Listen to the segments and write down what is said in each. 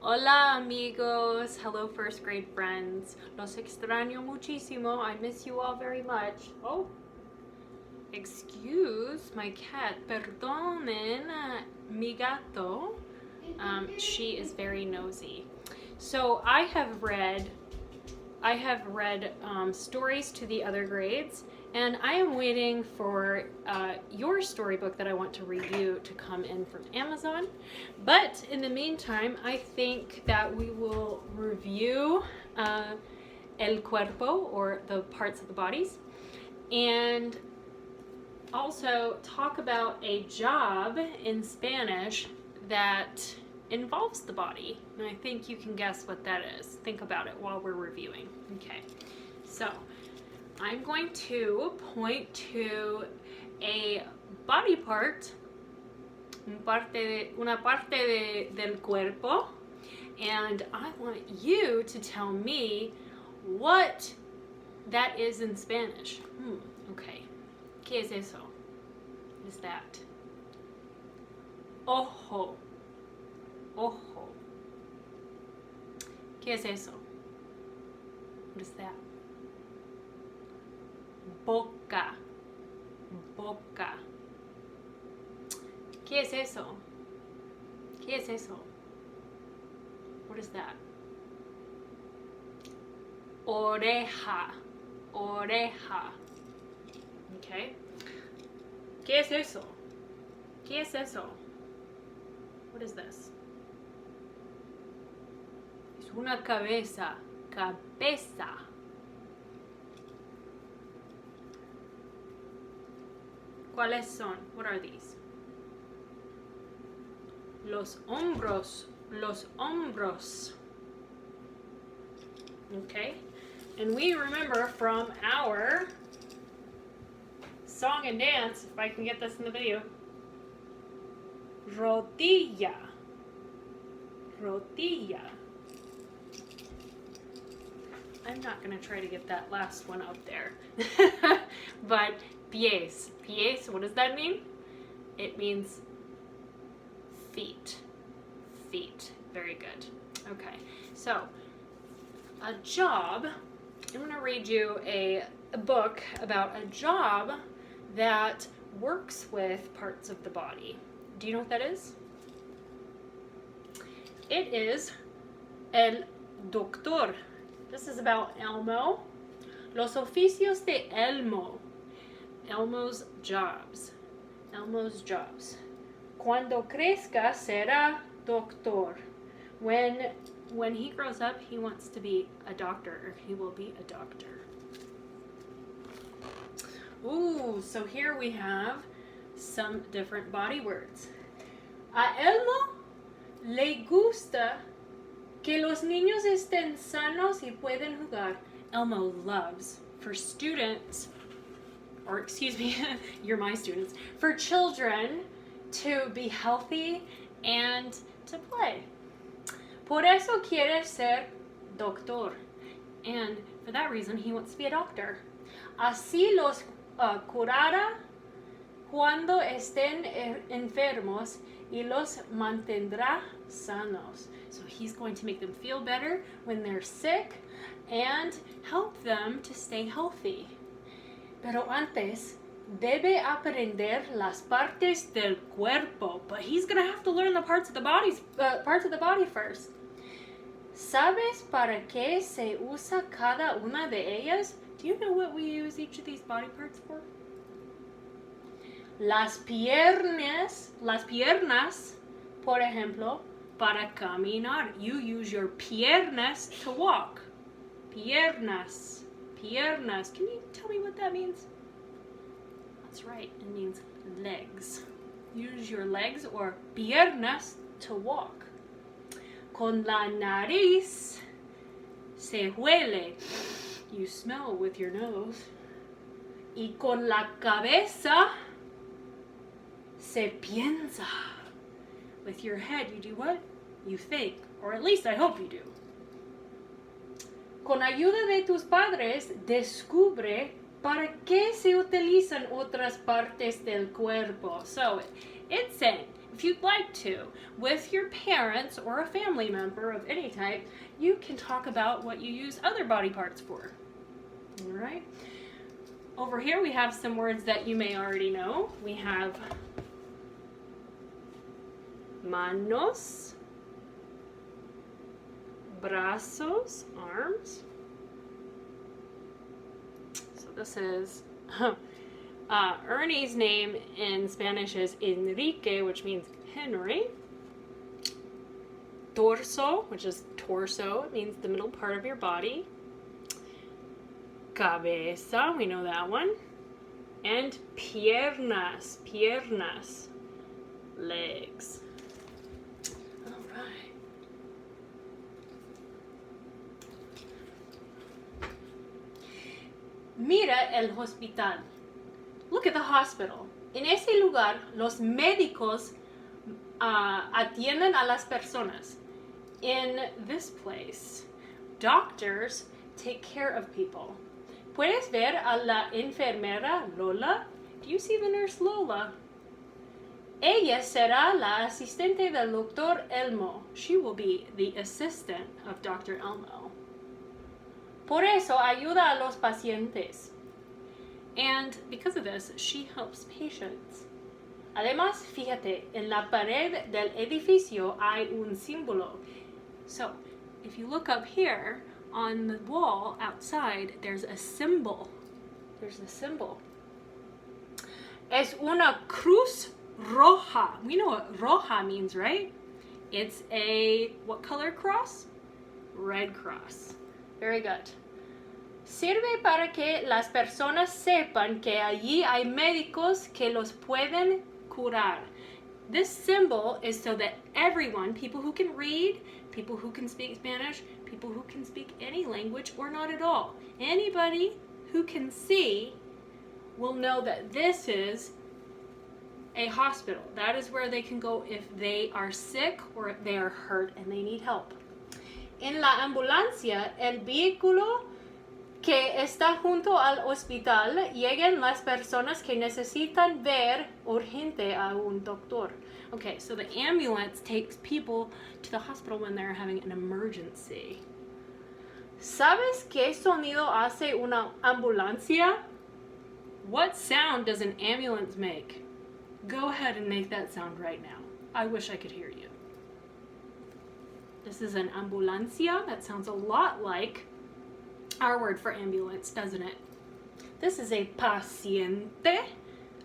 Hola amigos, hello first grade friends. Los extraño muchísimo. I miss you all very much. Oh, excuse my cat. Perdonen mi gato. She is very nosy. So I have read stories to the other grades, and I am waiting for your storybook that I want to review to come in from Amazon. But in the meantime, I think that we will review el cuerpo, or the parts of the bodies, and also talk about a job in Spanish that involves the body, and I think you can guess what that is. Think about it while we're reviewing. Okay, so I'm going to point to a body part, una parte del cuerpo, and I want you to tell me what that is in Spanish. Okay, ¿qué es eso? What is that? Ojo. Ojo. ¿Qué es eso? What is that? Boca. Boca. ¿Qué es eso? ¿Qué es eso? What is that? Oreja. Oreja. Okay. ¿Qué es eso? ¿Qué es eso? What is this? Es una cabeza. Cabeza. ¿Cuáles son? What are these? Los hombros. Los hombros. Okay. And we remember from our song and dance, if I can get this in the video, rodilla. Rodilla. I'm not going to try to get that last one up there. But pies. Pies, what does that mean? It means feet. Feet. Very good. Okay, so a job. I'm going to read you a book about a job that works with parts of the body. Do you know what that is? It is el doctor. This is about Elmo. Los oficios de Elmo. Elmo's jobs. Elmo's jobs. Cuando crezca será doctor. When he grows up, he wants to be a doctor, or he will be a doctor. Ooh, so here we have some different body words. A Elmo le gusta que los niños estén sanos y pueden jugar. Elmo loves for students, or excuse me, you're my students, for children to be healthy and to play. Por eso quiere ser doctor. And for that reason, he wants to be a doctor. Así los curará cuando estén enfermos y los mantendrá sanos. So he's going to make them feel better when they're sick and help them to stay healthy. Pero antes, debe aprender las partes del cuerpo. But he's going to have to learn the parts of the body first. ¿Sabes para qué se usa cada una de ellas? Do you know what we use each of these body parts for? Las piernas, por ejemplo, para caminar. You use your piernas to walk. Piernas, piernas. Can you tell me what that means? That's right, it means legs. Use your legs or piernas to walk. Con la nariz se huele. You smell with your nose. Y con la cabeza se piensa. With your head, you do what? You think. Or at least I hope you do. Con ayuda de tus padres, descubre para qué se utilizan otras partes del cuerpo. So, it's saying, if you'd like to, with your parents or a family member of any type, you can talk about what you use other body parts for. All right. Over here we have some words that you may already know. We have manos, brazos, arms. So this is, Ernie's name in Spanish is Enrique, which means Henry. Torso, which is torso, it means the middle part of your body. Cabeza, we know that one. And piernas, piernas, legs. All right. Mira el hospital. Look at the hospital. En ese lugar, los médicos atienden a las personas. In this place, doctors take care of people. ¿Puedes ver a la enfermera Lola? Do you see the nurse Lola? Ella será la asistente del Dr. Elmo. She will be the assistant of Dr. Elmo. Por eso ayuda a los pacientes. And because of this, she helps patients. Además, fíjate, en la pared del edificio hay un símbolo. So, if you look up here, on the wall outside, there's a symbol. There's a symbol. Es una cruz roja. We know what roja means, right? It's a, what color cross? Red cross. Very good. Sirve para que las personas sepan que allí hay médicos que los pueden curar. This symbol is so that everyone, people who can read, people who can speak Spanish, people who can speak any language or not at all, anybody who can see will know that this is a hospital. That is where they can go if they are sick or if they are hurt and they need help. En la ambulancia, el vehículo que está junto al hospital, llegan las personas que necesitan ver urgente a un doctor. Okay, so the ambulance takes people to the hospital when they're having an emergency. ¿Sabes qué sonido hace una ambulancia? What sound does an ambulance make? Go ahead and make that sound right now. I wish I could hear you. This is an ambulancia. That sounds a lot like our word for ambulance, doesn't it? This is a paciente,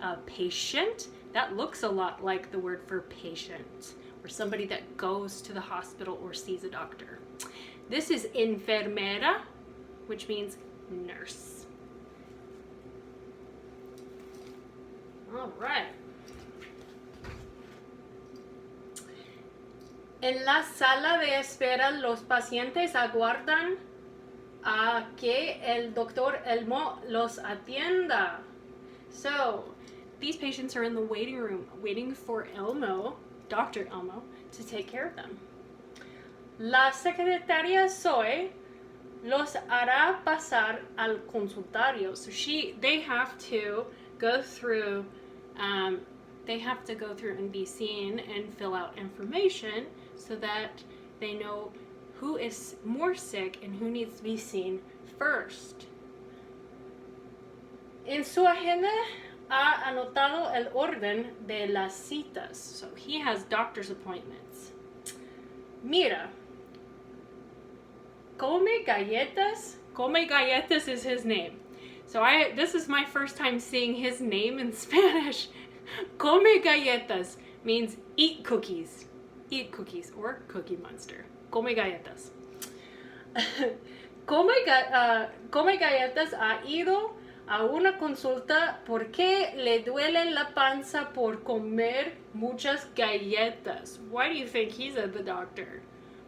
a patient. That looks a lot like the word for patient, or somebody that goes to the hospital or sees a doctor. This is enfermera, which means nurse. All right. En la sala de espera, los pacientes aguardan a que el doctor Elmo los atienda. So, these patients are in the waiting room, waiting for Elmo, Dr. Elmo, to take care of them. La secretaria Zoe los hará pasar al consultorio. So they have to go through and be seen and fill out information so that they know who is more sick and who needs to be seen first. En su agenda ha anotado el orden de las citas. So he has doctor's appointments. Mira, come galletas. Come galletas is his name. So this is my first time seeing his name in Spanish. Come galletas means eat cookies. Eat cookies or Cookie Monster. Come galletas. Come galletas ha ido a una consulta porque le duele la panza por comer muchas galletas. Why do you think he's at the doctor?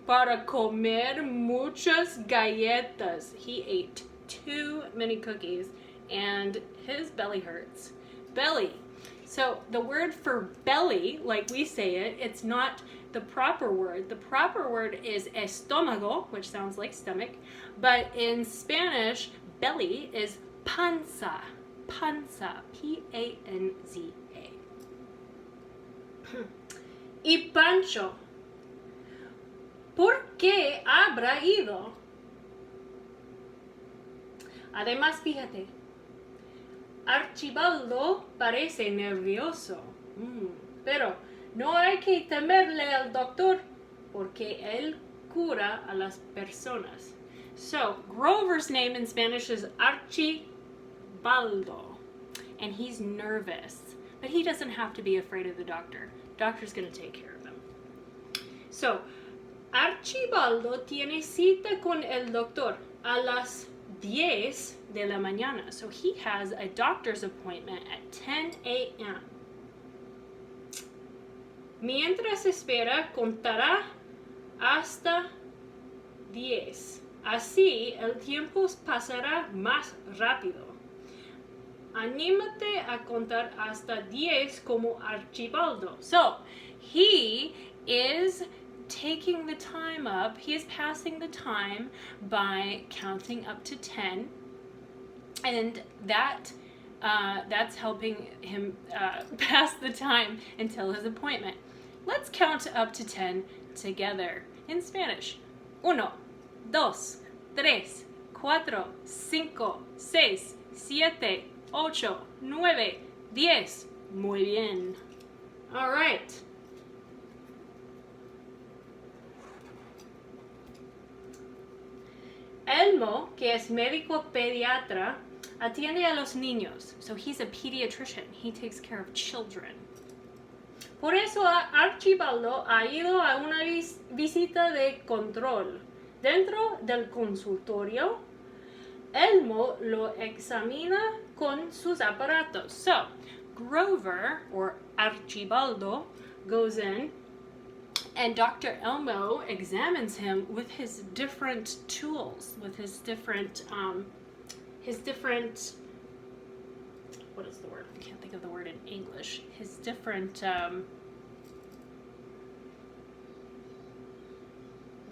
Para comer muchas galletas. He ate too many cookies and his belly hurts. Belly. So the word for belly, like we say it, it's not the proper word. The proper word is estómago, which sounds like stomach, but in Spanish, belly is panza. Panza. Panza. Y Pancho, ¿por qué habrá ido? Además, fíjate, Archibaldo parece nervioso. Pero no hay que temerle al doctor porque él cura a las personas. So, Grover's name in Spanish is Archibaldo. And he's nervous. But he doesn't have to be afraid of the doctor. Doctor's going to take care of him. So, Archibaldo tiene cita con el doctor a las 10 de la mañana. So he has a doctor's appointment at 10 a.m. Mientras espera, contará hasta 10. Así el tiempo pasará más rápido. Anímate a contar hasta 10 como Archibaldo. So, he is taking the time up. He is passing the time by counting up to 10. And that's helping him pass the time until his appointment. Let's count up to 10 together in Spanish. 1, 2, 3, 4, 5, 6, 7, 8, 9, 10. Muy bien. All right. Elmo, que es médico pediatra, atiende a los niños. So he's a pediatrician. He takes care of children. Por eso Archibaldo ha ido a una visita de control. Dentro del consultorio, Elmo lo examina con sus aparatos. So, Grover, or Archibaldo, goes in and Dr. Elmo examines him with his different tools, with his different, what is the word? I can't think of the word in English. His different,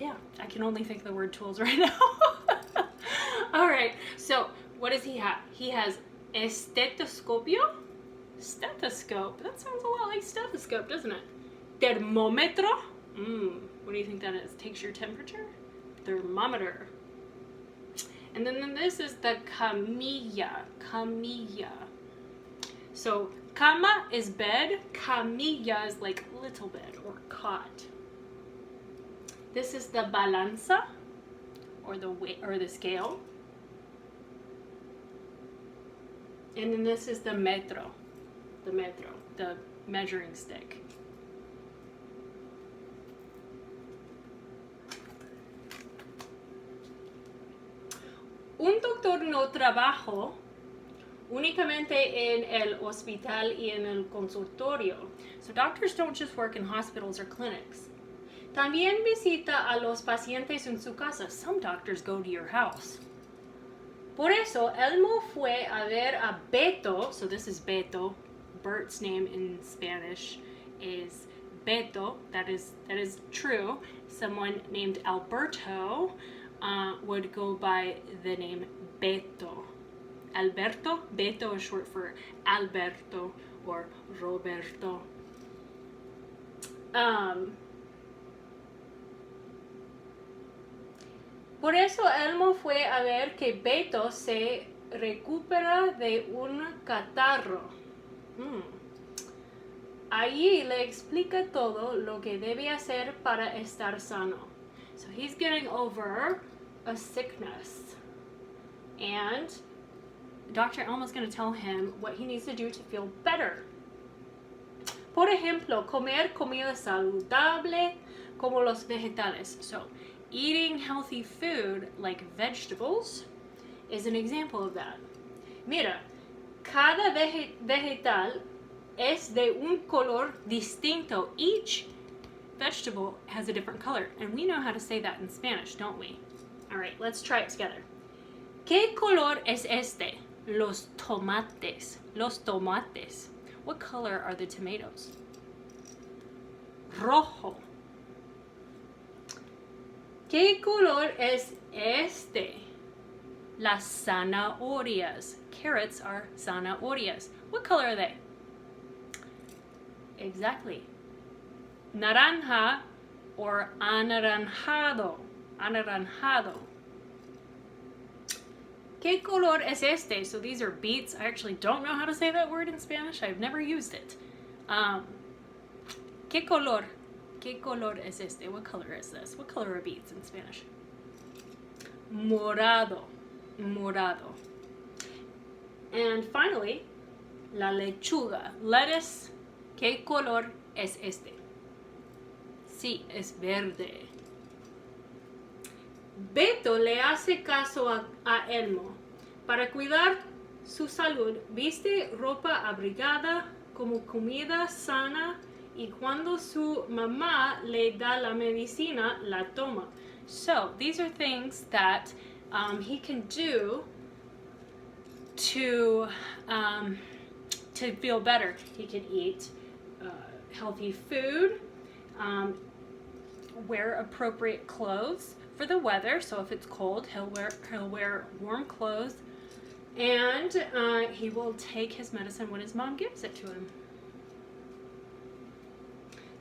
yeah, I can only think of the word tools right now. All right, so what does he have? He has estetoscopio? Stethoscope. That sounds a lot like stethoscope, doesn't it? Thermometro? What do you think that is? Takes your temperature? Thermometer. And then this is the camilla. So cama is bed, camilla is like little bed or cot. This is the balanza, or the weight, or the scale. And then this is the metro, the measuring stick. Un doctor no trabaja únicamente en el hospital y en el consultorio. So doctors don't just work in hospitals or clinics. También visita a los pacientes en su casa. Some doctors go to your house. Por eso, Elmo fue a ver a Beto. So this is Beto. Bert's name in Spanish is Beto. That is true. Someone named Alberto would go by the name Beto. Alberto. Beto is short for Alberto or Roberto. Por eso Elmo fue a ver que Beto se recupera de un catarro. Allí le explica todo lo que debe hacer para estar sano. So he's getting over a sickness. And Dr. Elmo's going to tell him what he needs to do to feel better. Por ejemplo, comer comida saludable como los vegetales. So, eating healthy food like vegetables is an example of that. Mira, cada vegetal es de un color distinto. Each vegetable has a different color. And we know how to say that in Spanish, don't we? All right, let's try it together. ¿Qué color es este? Los tomates. Los tomates. What color are the tomatoes? Rojo. ¿Qué color es este? Las zanahorias. Carrots are zanahorias. What color are they? Exactly. naranja or anaranjado. Anaranjado. ¿Qué color es este? So these are beets. I actually don't know how to say that word in Spanish. I've never used it. ¿Qué color? ¿Qué color es este? What color is this? What color are beets in Spanish? Morado. Morado. And finally, la lechuga. Lettuce. ¿Qué color es este? Sí, es verde. Beto le hace caso a Elmo. Para cuidar su salud, viste ropa abrigada, como comida sana, y cuando su mamá le da la medicina, la toma. So, these are things that he can do to feel better. He can eat healthy food, wear appropriate clothes for the weather. So if it's cold, he'll wear warm clothes, and he will take his medicine when his mom gives it to him.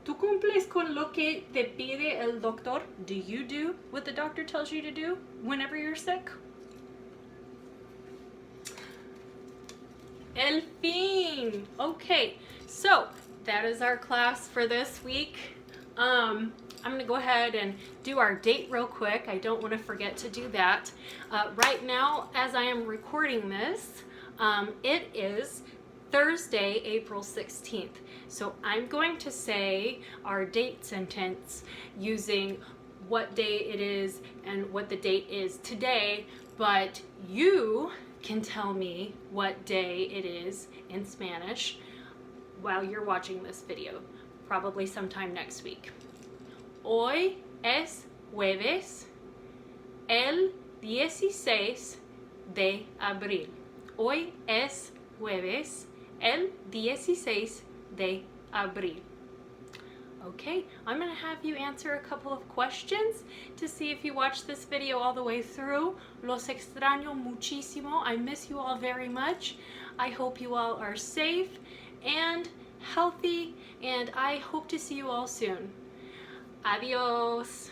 ¿Tú cumples con lo que te pide el doctor? Do you do what the doctor tells you to do whenever you're sick? El fin. Okay, so that is our class for this week. I'm going to go ahead and do our date real quick. I don't want to forget to do that. Right now, as I am recording this, it is Thursday, April 16th. So I'm going to say our date sentence using what day it is and what the date is today, but you can tell me what day it is in Spanish while you're watching this video, probably sometime next week. Hoy es jueves, el 16 de abril. Hoy es jueves, el 16 de abril. Okay, I'm going to have you answer a couple of questions to see if you watched this video all the way through. Los extraño muchísimo. I miss you all very much. I hope you all are safe and healthy, and I hope to see you all soon. Adios.